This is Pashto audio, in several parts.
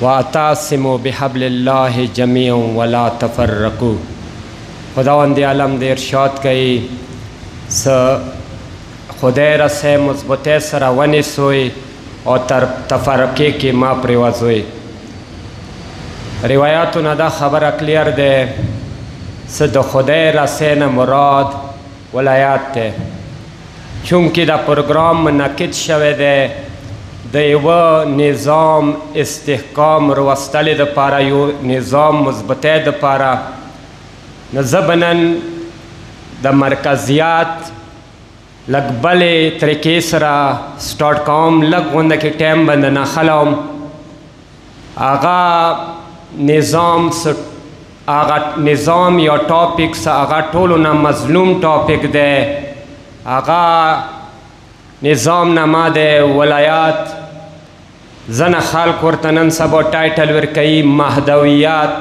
واعتصموا بحبل الله جميعا ولا تفرقوا. خداوند عالم د ارشاد کوي خدای رسه مثبته سره ونیسوی او تر تفرقه کې ما پریوازوی. روایاتونه دا خبره کلیر ده د خدای رسه نه مراد ولایات ده، چونکه دا پروګرام منعقد شوی ده د یوه نظام استحکام وروستلې دپاره، یو نظام مثبتی دپاره. نو زه به نن د مرکزیات لږ بلې طریقې سره سټارټ کوم، لږ غونده کې ټایم به نه خلوم. هغه نظام یا ټاپک هغه ټولو نه مظلوم ټاپک دی. هغه نظام نامه دی ولایات. ځنه خلک ورته نن سبا ټایټل ورکوي مهدویات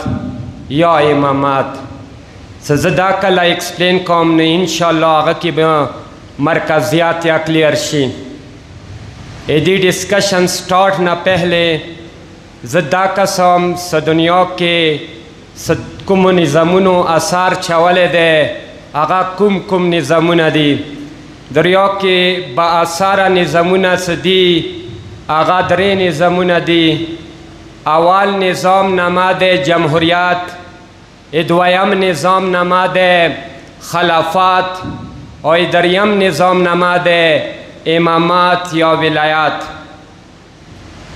یا امامات. زه دا کله ایکسپلین کوم نو انشاءالله هغه کې به مرکزیات یا کلیر شي. ایدی ڈسکشن سٹارٹ نہ پہلے زدا قسم س دنیا کے کم نظامونو اثار چولے دے آغا کم نظامون دی دریا کے با اثار نظامون سدی آغا درے نظامون دی. اول نظام نماد جمہوریات، ادویم نظام نماد خلافات اور دریم نظام نماد امامات یا ولایات.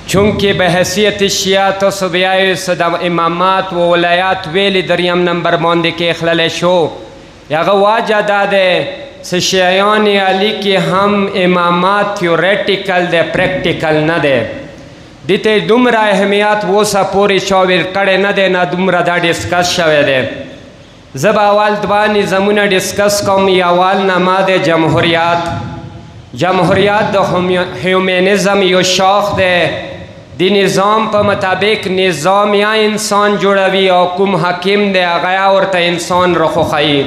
چونکہ بحیثیت شیعہ تو صبیائی صدام امامات و ولایات ویلی دریم نمبر باندې کې اخلال شو. یاغه واجه داده شیعیان علی کی هم امامات تیوریٹیکل دے پریکٹیکل نہ دے دیتے دومره اهمیت وسه پوری شاور کړي نه دی، نه دومره دا ډسکس شوی دی. زه به اول دوه نظامونه ډسکس کوم. اول نامه د جمهوریات. جمهوریات د هیومنزم یو شاخ دی. د نظام په مطابق نظام یا انسان جوړوي او کوم حاکم دی هغه ورته انسان رخوخوي.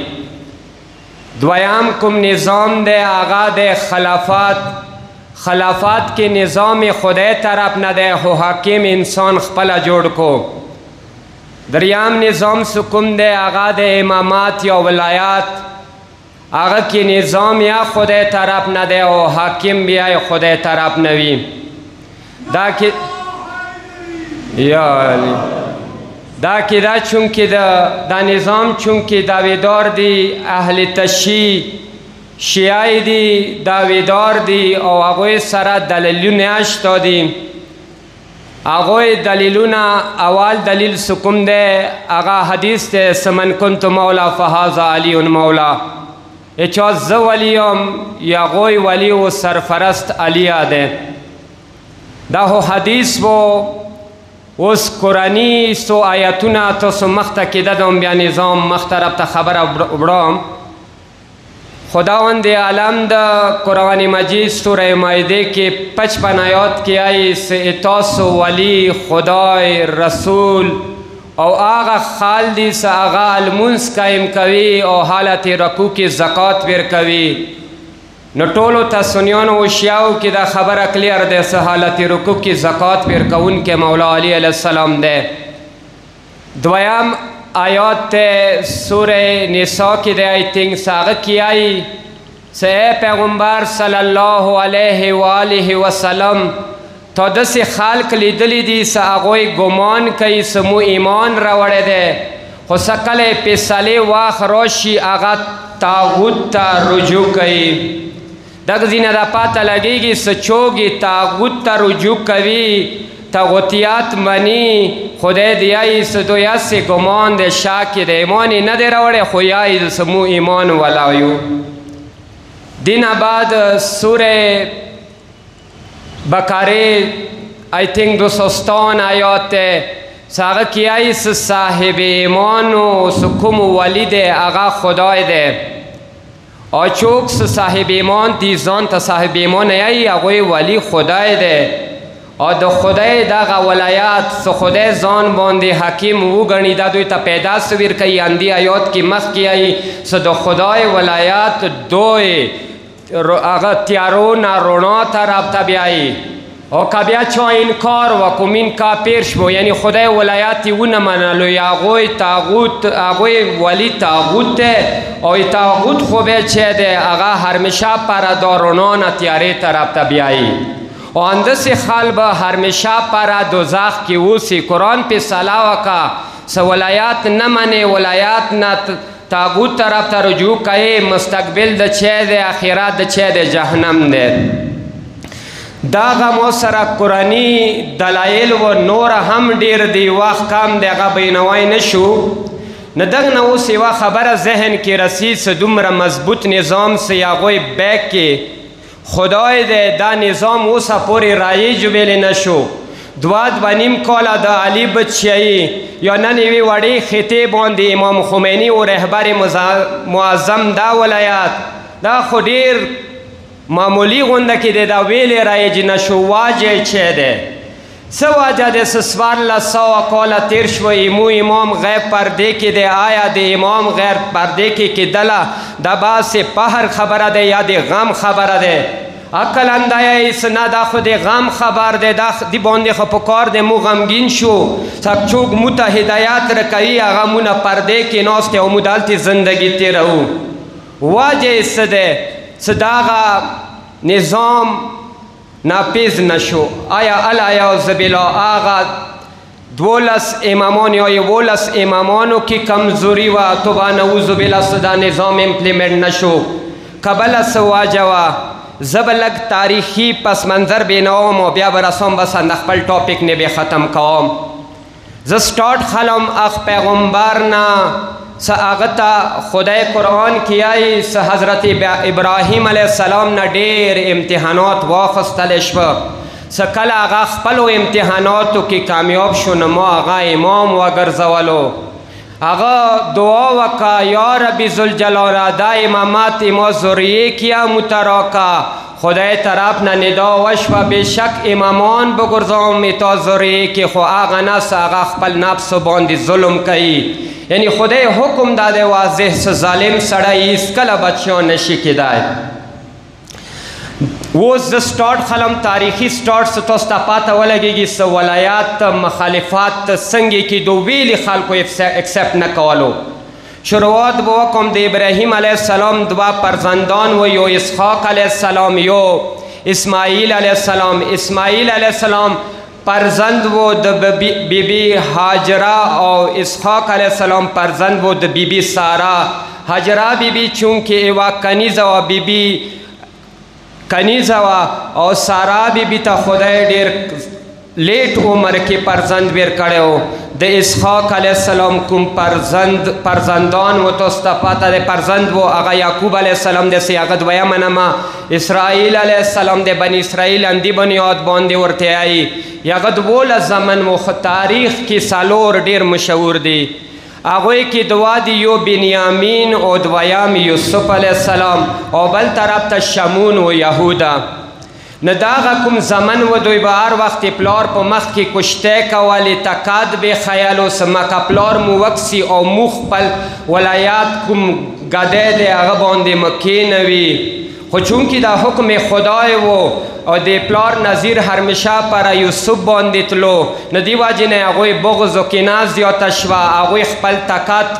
دویم کوم نظام دی هغه د خلافات. خلافات کے نظام خدای طرف نہ دے ہو حاکم انسان خپلا جوڑ کو. دریام نظام سکم دے آغا دے امامات یا ولایات. آغا کی نظام یا خدای طرف نہ دے ہو حاکم بھی آئے خدای طرف نوی. دا چونکہ دا نظام چونکہ داویدار دی اہل تشیع شیعی دی داویدار دی او هغوی سره دلیلونه اشتا دی. هغوی دلیلونه اول دلیل سکم دی هغه حدیث دی سمن کنت مولا فهذا علی مولا. اچا زه ولیم یا هغوی ولی و سرفرست علی دی. دا هو حدیث و اوس قرآنی سو آیتونه تاسو مخته کې دادم بیا نظام مخترب ته خبره وړم. خداوند عالم دا قرآن مجید سورہ مائدے کے 55 آیات کی آئی سے اتاسو ولی خدای رسول او آغا خالدی سے آغا المنس قائم کوي او حالت رکوع کی زکاة بیر کوي. نو ټولو تا سنیانو و شیعو کی دا خبر کلیر دے سے حالت رکوع کی زکاة بیر کون کے مولا علی علیہ السلام دے. دویم آیات تے سورہ نساء کی دے آئی تنگ ساغ کی آئی سے اے پیغمبر صلی اللہ علیہ وآلہ وسلم تو دسی خالق لیدلی دی سا آغوی گمان کئی سمو ایمان روڑے دے خو سکل پیسالی واخ روشی آغا تاغوت تا رجوع کئی. دک زینہ دا پاتا لگی گی سچوگی تاغوت تا رجوع کوي تاغوتیات منی خدای دیائی سدو یاسی گمان دے شاکی دے ایمانی ندے روڑے خویائی سمو ایمان ولایو. دین بعد سورہ بقرے آئی تھنک 267 آیات ساغا کی آئی صاحب ایمانو سکم ولی دے آغا خدای دے اور چوک صاحب ایمان دیزان تا صاحب ایمان آئی آغوی ولی خدای دے اور د خدای داغا ولایات سو خدای زان باندې حکیم وګڼي دا دوی ته پیدا سویر کوي. اندی آیات کی مخ کی آئی سو د خدای ولایات دوی آغا تیارو نا رونا تا رابطہ بیائی او که بیا چا انکار وکم این کافر شو، یعنی خدای ولایت ونه منلو، یا هغوی ولی تاغوت ده او تاغوت خوبه چه ده اغا هرمشه پر دارونان تیاره طرف تا بیایی و اندسی خلب هرمشه پر دوزخ کی اوسی. قرآن پی صلاح وکا سه ولایت نمنه، ولایت نه تاغوت طرف تا رجوع کئی، مستقبل ده چه ده آخرت ده چه ده جهنم ده. داغه مو سره قرآنی دلایل و نور هم ډیر دی، وخت کم دی هغه بینوای نشو. نه دغه نه اوس یوه خبره ذهن کې رسید څه دومره مضبوط نظام څه هغوی بیک کې خدای دی دا نظام اوسه پورې رایج ویلی نشو. دوه نیم کاله د علي بچیایي یا نن یوې وړې خطې باندې امام خمیني و رهبر معظم دا ولایت دا خو ډیر معمولی غونده کې دی دا ویلې رایج نشو. واجه چه دی څه واجه دی څه 1400 کاله تیر شوه امام غیب پردې کې دی. آیا د امام غیر پردې کې کېدله دا باسې پهر خبره دی یا د غم خبره دی؟ عقل اندایه ایس نه دا خو د غم خبر دی، دا دی باندې خو پکار دی مو غمگین شو څوک مو ته هدایت رکوي هغه مونه پردې کې ناست او مو دلته زندگی تیرو. واجه څه دی څه داغه نظام ناپیز نشو. آیا العیاذ بالله هغه 12 امامان یا 11 امامانو کې کمزوری و توبه نعوذ بالله څه دا نظام امپلیمنٹ نشو. قبله څه واجه وه زه به لږ تاریخي پس منظر بینوم او بیا به رسم بس د خپل ټاپک نه به ختم کوم. زه سټارټ خلم اخ پیغمبر نه څه هغه ته خدای قرآن کې آیي څه حضرت ابراهیم علیه السلام نه ډېر امتحانات واخیستلی شوه. څه کله هغه خپلو امتحاناتو کې کامیاب شو نو ما هغه امام وګرځولو. هغه دعا وکړه یا ربی ذوالجلال دا امامت ما ذریه کیا متراکا. خدای طرف نه ندا وشوه بشک امامان بگرځوم تا ذریه کې خو هغه نس هغه خپل نفس باندې ظلم کوي. یعنی خدای حکم داده واضح څه ظالم سړی هیڅکله بچیان نشي کیدای. اوس زه سټارټ خلم تاریخي سټارټ څه تاسو ته پاته ولګېږي څه ولایات مخالفت څنګه کېدو ویلي خلکو اکسپټ نه کولو. شروعات به وکړم د ابراهیم علیه السلام 2 فرزندان و یو اسحاق علیه السلام یو اسماعیل علیه السلام. اسماعیل علیه السلام فرزند و د بیبی هاجره او اسحاق علیه السلام فرزند و د بیبی سارا. هاجره بیبی چونکه ایوا کنیزه و بیبی کنیزه و او سارا بیبی ته خدای ډیر لیٹ عمر کې فرزند ور کړو. د اسحاق علیه السلام کوم فرزندان و تاسو ته پاته د فرزند و هغه یعقوب علیه السلام د هغه دویمه نامه اسرائیل علیه السلام د بنی اسرائیل اندی بنیاد باندې ورته آیي. هغه 12 زمن و تاریخ کې سالور ډیر مشهور دی. هغوی کې دوا دی یو بنیامین او دویم یوسف علیه السلام او بل طرف ته شمون و یهودا. نه داغه کوم زمن و دوی به هر وخت پلار په مخ کې کشته کولې تکاد به خیال او سمکه پلار مو وکسي او مو خپل ولایات کوم ګډې دی هغه باندې مکینوي. خو چونکې دا حکم خدای و او د پلار نظیر هرمشه پر یوسف باندې تلو نو دی واجې نه هغوی بغض و کینه زیاته شوه. هغوی خپل تکات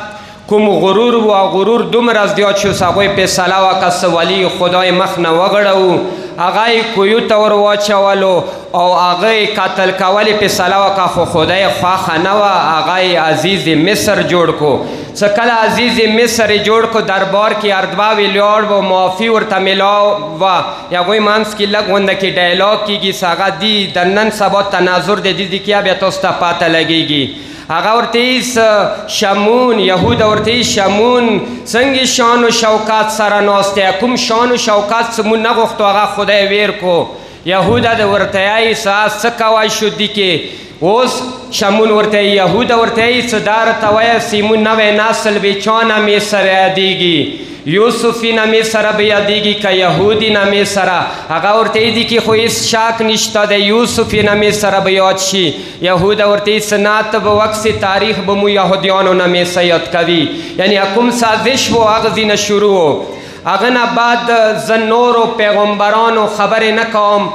کوم غرور و غرور دومره زیات شو هغوی فیصله وکړه څه ولی خدای مخ نه وغړوو. هغه یې کویو ته ور واچولو او هغه یې قتل کولې فیصله وکړه خو خدای خوښه نه وه. هغه یې عزیز مصر جوړ کو. څه کله عزیز مصر یې جوړ کو دربار کې اردبا ویلیاړ و معافي ورته میلاو وه. هغوی منځ کې لږ غونده کې ډایلاګ کېږي څه هغه دی د نن سبا تناظر د دې کیا بیا تاسو ته پاته لګېږي. هغه ورته شمون یهود ورته شمون څنګه شان و شوکات سره ناسته کوم شان و شوکات سمون نه غوښتو هغه خدای ویر کو. یهودا د ورته یې څه کوای شو دی کې اوس شمون ورته یهودا ورته څه دار ته وایه سیمون نوی نسل بیچانه می سره یادیږي. یوسفی نامې سره به یادیږي که یهودي نامې سره هغه ورته دی کې خو هېڅ شک نشته د یوسفی نامې سره به یاد شي. یهوده ورته سنات به وکس تاریخ به مو یهودیانو نامې سره یاد کوي. یعنی کوم سازش و هغه ځینه شروع و. هغه نه بعد زه نورو پیغمبرانو خبرې نه کوم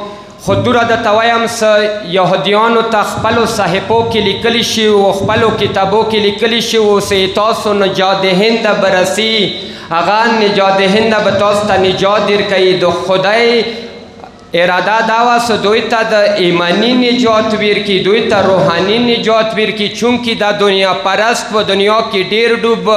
خو دوره درته وایم څه یهودیانو ته خپلو صحیفو کې لیکلي شوي وو، خپلو کتابو کې لیکلي شوي وو چې تاسو نجات هند به رسي، هغه نجات هند به تاسو ته نجات درکوي. د خدای اراده دا وه چې دوی ته د ایمانی نجات ورکړي، دوی ته روحاني نجات ورکړي، چونکې دا دنیا پرست په دنیا کې ډېر ډوب،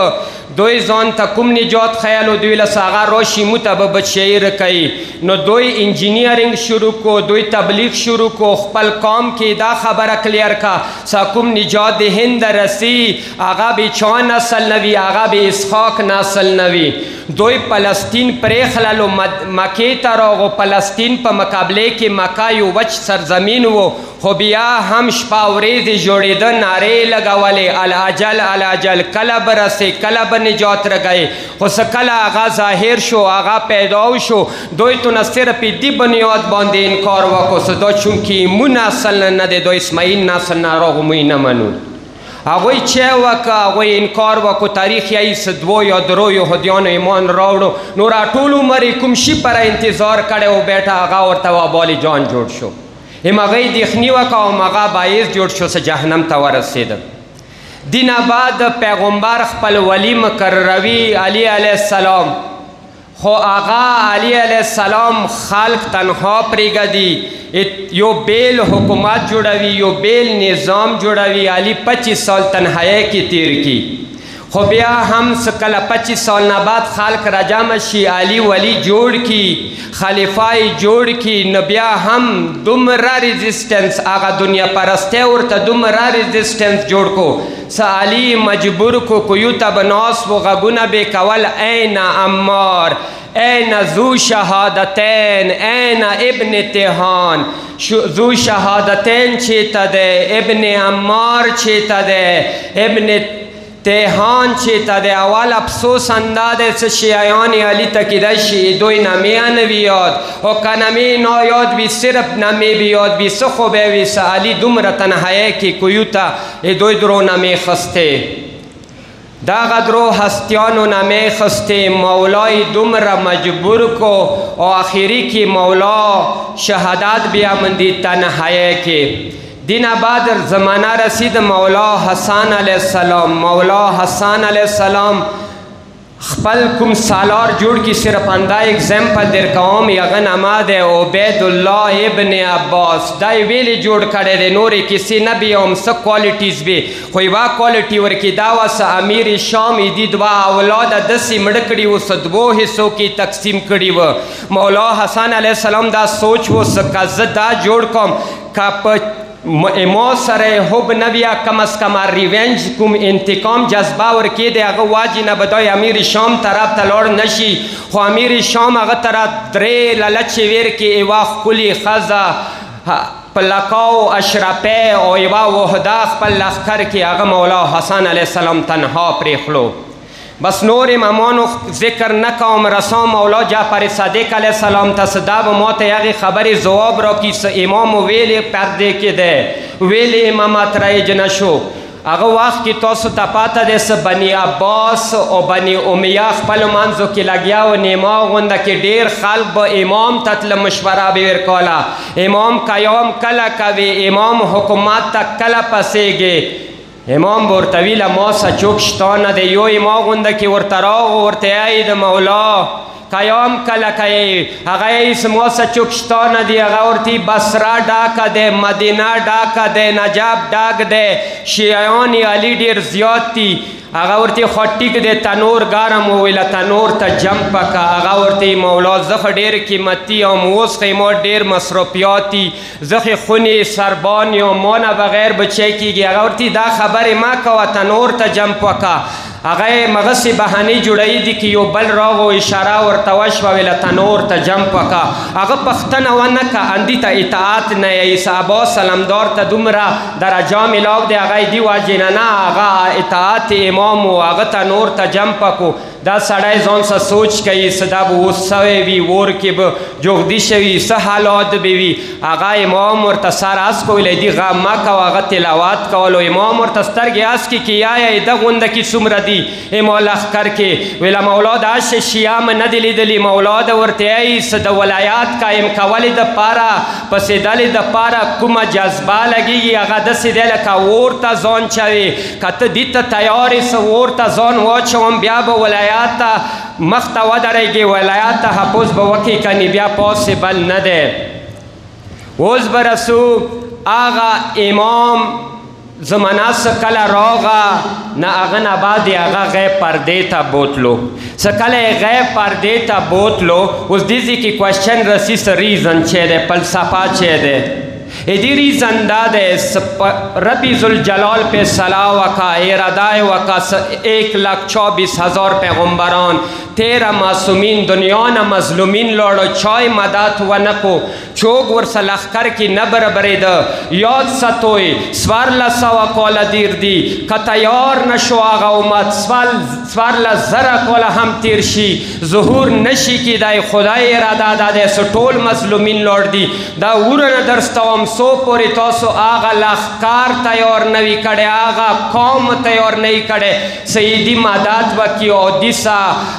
دوی ځان ته کوم نجات خیال و دوی له هغه راشي موږ ته به بچیي رکوي. نو دوی انجینیرینګ شروع کو، دوی تبلیغ شروع کو، خپل قوم کې دا خبره کلیر کا چې کوم نجات د هند رسي هغه به چا نسل نه وي، هغه به اسحاق نسل نه وي. دوی فلسطین پرېښللو، مکې ته راغو. فلسطین په مقابله کې مکه یو وچ سرزمین و، خو بیا هم شپه ورځې جوړېده، نارې لګولې الاجل الاجل، کله به رسې کله به نجات رګئ. خو څه کله هغه ظاهر شو، هغه پیدا شو، دوی تو نه صرف دې بنیاد باندې انکار وکړو چې دا چونکې مو نسل نه دی، دا اسماعیل نسل نه راغو موږ نه منو. هغوی چه وکړه، هغوی انکار وکړو. تاریخ یې چې دوو یا درو یهودیانو ایمان راوړو، نو را ټول عمر یې کوم شي پر انتظار کړی و، بیټه هغه ورته وبال جان جوړ شو. هغه یې دیخني وکړه او هغه باعث جوړ شو چې جهنم ته ورسېده. دینه بعد پیغمبر خپل ولی مقرروي علی علیه السلام، خو هغه علی علیه السلام خلق تنها پرېږدي، یو بیل حکومت جوړوي، یو بیل نظام جوړوي. علی 25 سال تنهایی کې تیر کی، خو بیا هم کله 25 سال نه بعد خلق راجمع شي، علی ولی جوړ کی، خلیفای جوړ کی، نو بیا هم دومره ریزسټنس هغه دنیا پرستی ورته دومره ریزسټنس جوړ کو چې علی مجبور کو کویو ته به ناست و غږونه به کول، این عمار، این ذو شهادتین، این ابن تهان. ذو شهادتین چیته ده، ابن عمار چیته ده، ابن تهان چیته ده. اول افسوس انداده چې شیعیان علی ته کیدای شي دوی نامې نه وي یاد، او که نامې نه یاد وي صرف نامې به یاد وي. څه خو به وي چې علی دومره تنهایی کې کویو ته دوی درو نامې خستې، دغه درو هستیانو نامې خستې. مولای دومره مجبور کو او آخری کې مولا شهادت بیا مندي تنهایی کې. دینه بعد زمانہ رسید مولا حسن علیہ السلام. مولا حسن علیہ السلام خپل کوم سالار جوړ کی، صرف اندا اگزامپل در کوم، یغه نامه ده عبید الله ابن عباس. دا ویلی جوړ کړی دی، نورې کسی نه بي هم څه کوالټیز وي، خو یوه کوالټي ورکې دا وه چې امیر شام یې دي دوه اولاده داسې مړه کړي وو چې دوو حصو کې تقسیم کړي وه. مولا حسن علیه السلام دا سوچ و چې که زه دا جوړ کوم، که په ما سره حب نویا کم از کم ریونج کوم انتقام جذبه ورکی دی، هغه واجی نه بدای امیر شام طرف ته لاړ نشي. خو امیر شام هغه طرف درې للچې ورکې، یوه ښکلې ښځه په لکاو اشرفی او یوه وحده خپل لښکر کې هغه مولا حسن علیه السلام تنها پرېښلو. بس نور امامانو ذکر نکوم، رسام مولا جعفر صادق علیه السلام ته صدا به ما ته هغې خبرې ځواب راکړي چې امام ویلې پردې کې دی، ویلې امامت رایج نشو. هغه وخت کې تاسو ته پاته دی چې بني عباس او بني امیه خپلو منځو کې لګیا و، نیما غونده کې ډېر خلک به امام ته تله مشوره به ورکوله، امام قیام کله کوي، امام حکومت ته کله پسېږي. امام ورته ویله ما څه چوک شته نه دی. یو امام غونده کې ورته راغو، ورته یې د مولا قیام کله کوي، هغه یې چې ما څه چوک شته نه دی. هغه ورته بصره ډاکه دی، مدینه ډاکه دی، نجاب ډاک دی، شیعیان علی ډېر زیات دي. هغه ورته خو ټیک دی، تنور ګرم وویله تنور ته جمپ پکه. هغه ورته مولا زه خو ډېر قیمتي یم، اوس خو ما ډېر مصروفیات دي، زه خو خونې سربان یم، ما نه بغیر بچی کېږي. هغه ورته دا خبرې مه کوه، تنور ته جمپ وکه. هغه یې مغسې بهانې جوړوي دي چې یو بل راغو اشاره ورته وشوه، ویله تنور ته جمپ وکه. هغه پوښتنه ونه کړه، اندي ته اطاعت نه یې صحابه سلمدار ته دومره درجه میلاو دی، هغه یې دې وجې نه هغه اطاعت امام و، هغه تنور ته جمپ وکړو. دا سړی ځان څه سوچ کوي چې دا به اوس سوی وي، اور کې به جغدي شوي، څه حالات به وي. هغه امام ورته سر اس کولی، دي غم مه کوه، هغه تلاوت کولو. امام ورته سترګې اس کې یا د غونده کې څومره دي، دي ایمو لخکر کې ویله مولا داسې شیام نه دي لیدلي مولا د ورته وایي څه د ولایات قایم کولې دپاره پسېدلې دپاره کومه جذبه لګېږي هغه داسې دی لکه اور ته ځان چوي که ته دې ته تیار یې څه اور ته ځان واچوم بیا به ولایات ته مخ ته ودرېږي ولایات ته حفظ به وکړي کنې بیا پاسبل نه دی اوس به رسو هغه امام زمانه څه کله راغه نه هغه نه بعد یې هغه غیب پردې ته بوتلو څه کله یې غیب پردې ته بوتلو اوس دې ځای کې کوشچن رسی څه ریزن چې دی فلسفه چې دی ایدی ریزن دا دے ربی ذوالجلال پہ صلاح وکا ارادائے وکا 1,24,000 پیغمبران 13 معصومین دنیا نہ مظلومین لوڑو چای مدد ونکو چوگ ورس لخکر کی نبر برید یاد ستوئی سوار لسوا کولا دیر دی کتیار نشو آغا امت سوار لزر کولا ہم تیرشی ظہور نشی کی دائی خدای ارادہ دا دے سٹول مظلومین لوڑ دی دا ورن درستوام سو پوری تاسو آغا لخکار تیار نوی کڑے آغا قوم تیار نوی کڑے سیدی مدد وکی او دیسا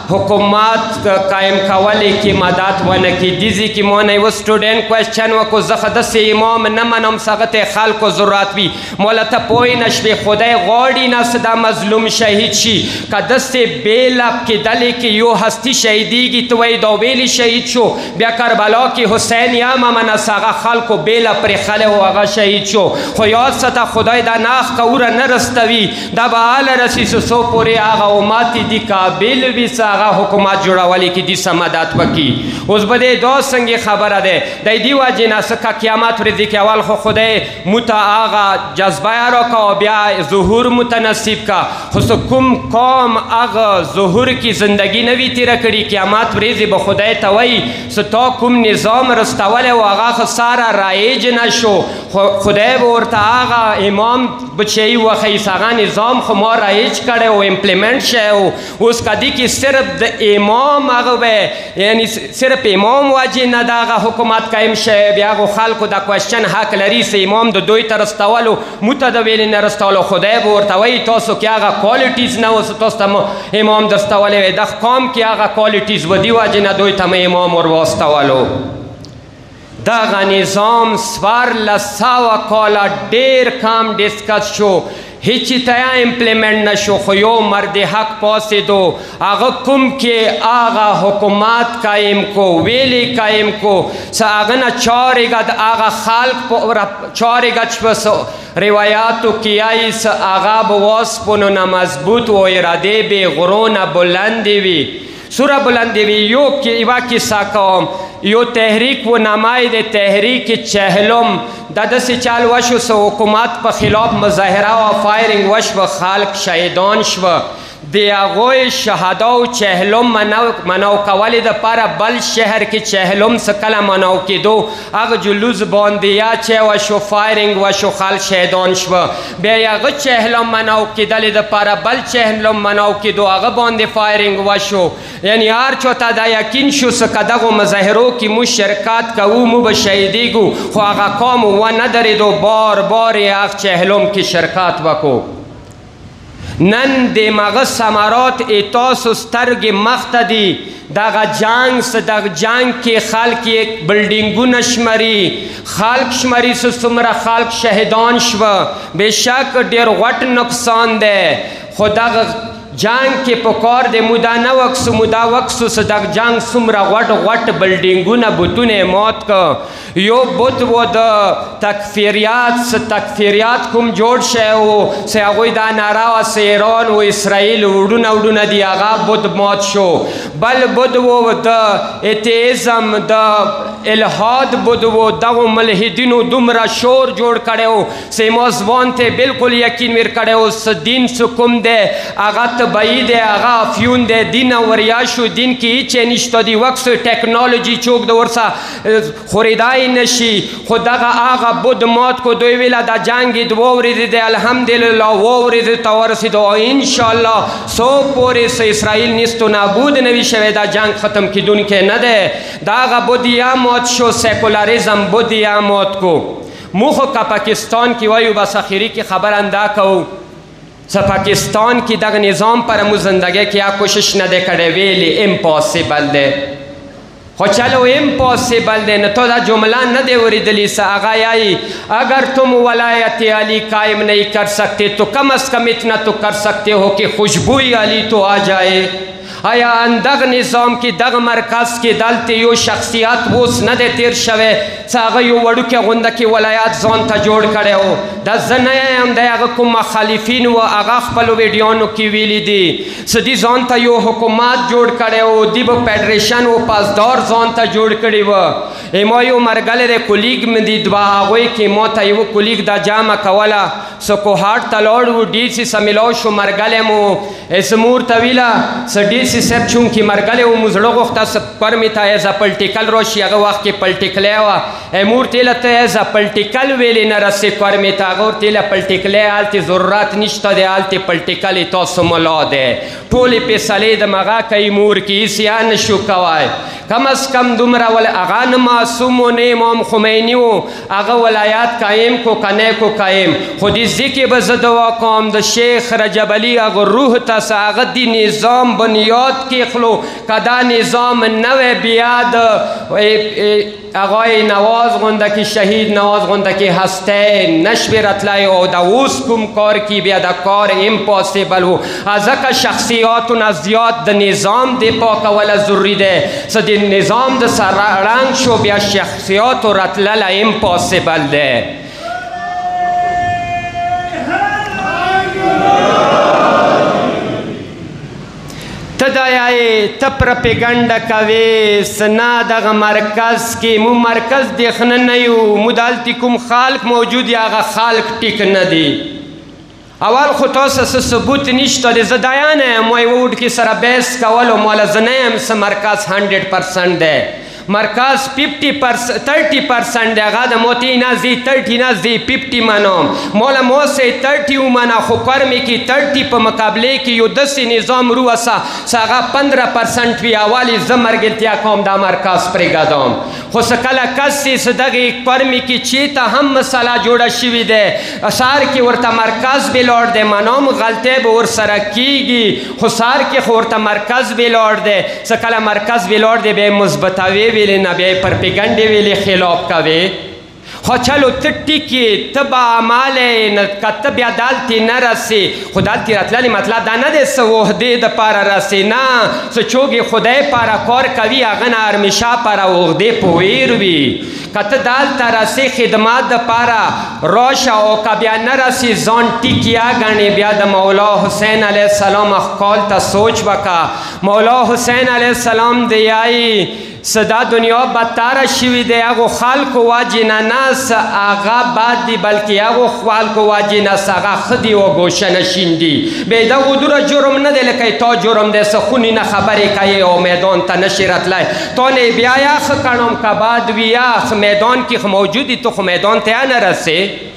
حکومات قائم کولی کی مدد ونکی دیزی کی مونی و سٹوڈنٹ کوشچن وکو زخدس امام نمنم سغت خلق و ذرات بی مولتا پوئی نشوی خدای غوڑی نسدا مظلوم شہید شی که دست بیلب کی دلی کی یو ہستی شہیدی گی توی دوبیلی شہید شو بیا کربلا کی حسین یا ممن ساغا خلق و بیلب پر خلق و آغا شہید شو خو یاد ستا خدای دا ناخ کورا نرستوی دا با آل رسیس سو پوری آغا اماتی دی کابل بی ساغا حکومت جوڑاوالی کی دی سمدات وکی اس بدے دو سنگی خبر دے دی دیو جینا سکا قیامت ورزی کے اول خو خدای متا آغا جذبہ رو کا و بیا ظہور متنصیب کا خسکم قوم آغا ظہور کی زندگی نوی تیرہ کری قیامت ورزی بخدای توی ستا کم نظام رستوالے و آغا خسارا رائج نشو خدای بورتا آغا امام بچهی و خیس آغا نظام خما رائج کرے و امپلیمنٹ شے و اس کا دی کی صرف دا امام آغا بے یعنی صرف امام واجی ندا آغا حکومت قائم شے بیاغو خلقو دا کوشچن حق لری سے امام دو دوی ترستوالو متدویلی نرستوالو خدای بورتا وی تاسو کی آغا کوالٹیز نو ستاستا امام درستوالی وی دخ قوم کی آغا کوالٹیز و دی واجی ندوی تا امام ورواستوالو داغا نظام سوار لساو کالا دیر کام ڈسکس شو ہیچی تیا امپلیمنٹ نشو خیو مرد حق پاسی دو آغا کم کے آغا حکومات قائم کو ویلی قائم کو سا آغا نا چاری گد آغا خالق چاری گد شپس روایاتو کیائی سا آغا بواس پنو نا مضبوط و ارادے بے غرون بلندی وی سورہ بلندی وی یو ایوا کی ساکوام یو تحریک و نمائی دے تحریک چہلم دادسی چال وشو سو حکومت پا خلاف مظاہرہ و فائرنگ وشو خالق شہیدان شو دی آغوی شہداو چہلم مناو کولی دا پارا بل شہر کی چہلم سکلا مناو کی دو اغ جلوز باندیا چه وشو فائرنگ وشو خالق شہیدان شو بی اغ چہلم مناو کی دلی دا پارا بل چہلم مناو کی دو اغ باندی فائرنگ وشو یعنی ہر چوتا دا یقین شو سکدغو مظاہرو کی مو شرکات کهو مو بشهیدی گو خو آغا کام و نداری دو بار بار اغ چهلم کی شرکات وکو نن دی مغا سمارات ایتاس و سترگ مختدی داغا جنگ داغ جنگ کی خلق ایک بلڈنگو نشمری خلق شمری سمرا خلق شہدان شو بے شک دیر غٹ نقصان دے خدا جنگ کے پکار دے مدا نہ وقس مدا وقس صدق جنگ سمرا غٹ غٹ بلڈنگو نہ بتون موت کا یو بت و دا تکفیریات کم جوڑ شے ہو سے اگوی دا نارا و سے ایران و اسرائیل وڈون دی آغا بت موت شو بل بد و دا ایتیزم دا الہاد بد و دا ملحدین و دمرا شور جوڑ کڑے ہو سے موزوان تے بالکل یقین میر کڑے ہو سے دین سکم دے آغا بعید آغا افیون دے دین وریاشو دین کی ایچے نشتا دی وقت ٹیکنالوجی چوک دو ورسا خوریدائی نشی خود آغا بود موت کو دوی ویلا دا جنگی دو ورید دے الحمدللہ ورید تورسی دو انشاءاللہ سو پوری سے اسرائیل نیستو نابود نوی شوی دا جنگ ختم کی دن کے ندے دا آغا بودیا موت شو سیکولاریزم بودیا موت کو موخو کا پاکستان کی ویو بس اخیری کی خبر اندہ کو پاکستان کی دغه نظام پر مو زندگی کیا کوشش نه دی کړی ویلی امپاسیبل دی خو چلو امپاسیبل دی نه تو دا جمله نه دی اوریدلی څه هغه یایي اگر تم ولایت علی قائم نہیں کر سکتے تو کم از کم اتنا تو کر سکتے ہو کہ خوشبوئی علی تو آ جائے آیا اندغ نظام کی دغ مرکز کی دلته یو شخصیت اوس نه دی تیر شوی څه هغه یو وړوکی غونده کې ولایت ځان ته جوړ کړی و دا زه نه یم د هغه کوم مخالفین و هغه خپلو ویډیوانو کې ویلي دي څه دي ځان ته یو حکومت جوړ کړی و دوی به فیډریشن و پاسدار ځان ته جوړ کړي و ما یو مرګلی دی کولیګ مې دي دوه هغوی کې ما ته یوه کولیګ دا جامه کوله څه کوهاټ ته لاړ و ډي سي سه میلاو شو مرګلی مو زمور ته ویله څه ډي سي صاحب چونکې مرګلی و مو زړه غوښته پر مې ته ایز ا پلټیکل راشي هغه وخت کې پلټیکلی وه مور تیله ته ایز ا پلټیکل ویلې نه رسې کور مې ته هغه ورتیله پلټیکلی هلتې ضرورت نشته دی هلتې پلټیکل یې تاسو ملا دی ټولې فیصلې د مغه کوي مور کې هېڅ یا نه شو کوی کم از کم دومره هغه نه معصوم و نه امام خمیني و هغه ولایت قایم کو که نه کو قایم خو دې ځای کې به زه دعا کوم د شیخ رجب علي هغه روح ته څه هغه دې نظام بنیاد کېښلو که دا نظام نوی بیا د آقای نواز غونده که شهید نواز غونده که هسته نشوی رتلای او دا اوس کوم کار کی بیا دا کار امپاسیبل و ازکه شخصیاتون زیاد د نظام دفاع کول ضروری ده څه د نظام د سر رنګ شو بیا شخصیات رتلل امپاسیبل ده ته دا یایې ته پرپیګنډه کوې سنا دغه مرکز کې مو مرکز دیخنه نه یو مو دلته کوم خلق موجود یا هغه خلق ټیک نه دی اول خو تاسو څه ثبوت نشته دی زه دا نه یم وایي ووډ کې سره بیس کولو موله زه نه یم څه مرکز 100% دی مرکز 30% دی هغه د موتی نه زی 30 نه زی 50 منم مولا موسې 30 ومنه خو کرمې کې 30 په مقابلې کې یو داسې نظام روسه څه هغه 15% وي اولې زه مرګلتیا کوم دا مرکز پرېږدم خو څه کله کس چې دغې کرمې کې چېرته هم مسله جوړه شوې دی سهار کې ورته مرکز بې دی منم غلطۍ به ورسره کېږي خو سهار کې خو ورته مرکز بې دی څه کله مرکز بې دی بیا یې مثبتوي ویلې نه بیا یې پرپیګنډې ویلې خلاف کوې خو چلو ته ټیکې ته به عملی که ته بیا دلتې نه رسې خو دلتې راتللی مطلب دا نه دی څه عهدې دپاره رسې نه څه چوکې خدای پاره کار کوي هغه نه همیشه پاره عهدې په ویر وي که ته دلته رسې خدمات دپاره راشه او که بیا نه رسې ځان ټیکیا ګڼې بیا د مولا حسین علیه السلام اخکال ته سوچ وکړه مولا حسین علیه السلام دی یایي صدا دنیا بدتره شوی دی هغو خلکو وجې نه نه څه هغه بد دي بلکې هغو خلکو وجې نه څه هغه ښه دي و ګوشه نشین دي بې دغو دوره جرم نه دی لکه تا جرم دی څه خونې نه خبرې کوې او میدان ته نشي رتلی تا نه بیا یا ښه کڼم که بد وي یا میدان کې خو موجود دي تو خو میدان ته یا نه رسې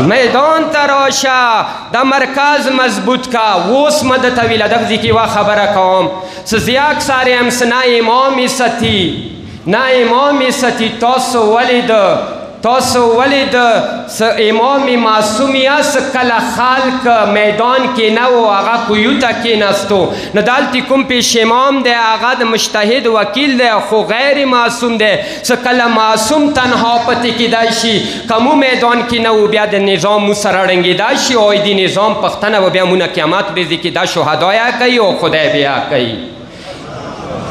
میدان ته راشه دا مرکز مضبوط کا اوس مه درته ویله دغه ځای کې یوه خبره کوم څه زه اکثر یم څه نه امام ستي نه امام ستي تاسو ولید څه امام معصوم یاست کله خلق میدان کې نه و هغه کویو ته کېناستو نو دلته کوم پیش امام دی هغه د مجتهد وکیل دی خو غیر معصوم دی څه کله معصوم تنها پاتې کېدای شي که مو میدان کې نه و بیا د نظام مو سره ړنګېدای شي او د نظام پښتنه و بیا مونه قیامت ورځې کې دا شهدایه کوي او خدای بیا کوي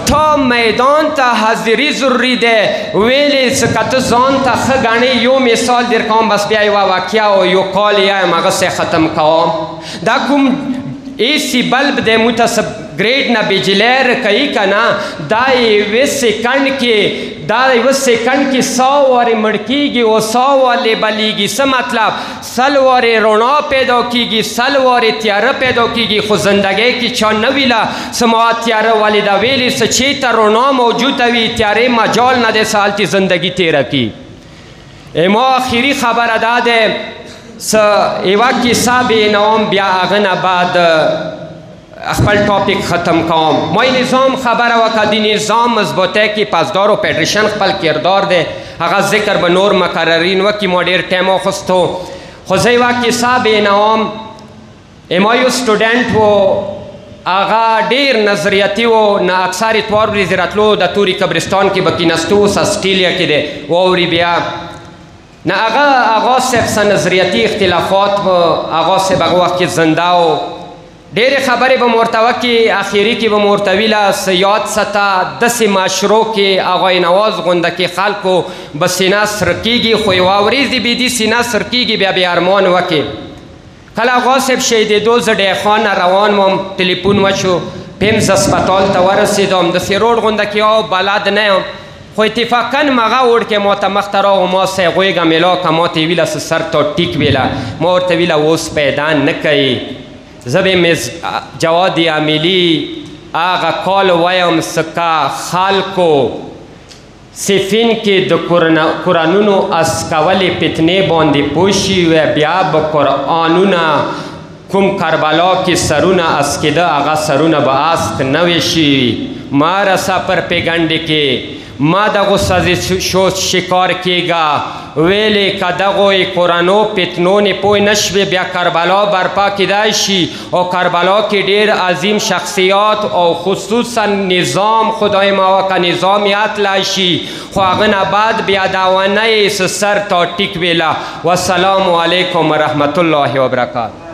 تا میدان ته حاضري ضروري دی ویلې څه که ته ځان ته ښه ګڼې یو مثال در کوم بس بیا یوه واقعه او یو کال یا یم هغسې ختم کوم دا کوم اے سی بلب دی مو ته گریډ نه بجلی کوي که نه دا یوه سیکنډ کې دا یوه سیکنډ کې 100 وارې مړ کېږي او 100 وارې بلیږي څه مطلب 100 وارې رڼا پیدا کېږي 100 وارې تیاره پیدا کېږي خو زندګۍ کې چا نه ویله څه ما تیاره ولې دا ویلې څه چېرته رڼا موجوده وي تیارې مجال نه دی څه هلتې زندګي تېره کړي ما آخري خبره دا دی څه یوه کیسه بېنوم بیا هغه نه بعد خپل ټاپک ختم کوم ما نظام خبره وکړه د نظام مضبوطۍ کې پاسدار و فیډریشن خپل کردار دی هغه ذکر به نور مقررین وکړي ما ډېر ټایم واخیستو خو زه یوه کیسه بېنوم ایمایو سټوډنټ و، هغه ډیر نظریاتي و، نه اکثر اتوار ورځې راتلو، د توري قبرستان کې به کیناستو، اوس اسټرالیا کې دی واوري بیا نه هغه صاحب څه نظریاتي اختلافات و، هغه صاحب هغه وخت کې زنده و، ډېرې خبرې به مو ورته وکړي، اخري کې به مو ورته ویله څه یاد ساته، داسې معاشرو کې هغوی نواز غونده کې خلکو به سینه سره کېږي، خو یوه ورځ دې بېدي سینه سر کېږي بیا بې ارمان وکړي. کله هغه صاحب شهیدېدو زه ډی خان نه روان وم، ټلیفون وشو، پیمز هسپتال ته ورسېدم، داسې روډ غونده کې او بلد نه یم، خو اتفاقا مغه وړ کې ما ته مخته راغو، ما سه غوږه میلا که ما ته یې ویله څه سر ته ټیک ویله، ما ورته ویله اوس پیدا نه کوي، زه به جواد امیلی هغه کال ویم څه که خلکو صفین کې د قرآنونو اسکولې فتنې باندې پوه شي و بیا به قرآنونه کوم کربلا کې سرونه اسکېده هغه سرونه به اسک نه وی شي. ما رسه پر پیګنډې کې ما دغو سازشو شکار کېږه، ویلې که دغو قرآنو فتنو نه پوه نه شوې بیا کربلا برپا کېدای شي، او کربلا کې ډېر عظیم شخصیات او خصوصا نظام خدای ما وکه نظامیت لا شي، خو هغه نه بعد بیا دعوه نه یې سر تا ټیک ویله. والسلام علیکم ورحمت الله وبرکاته.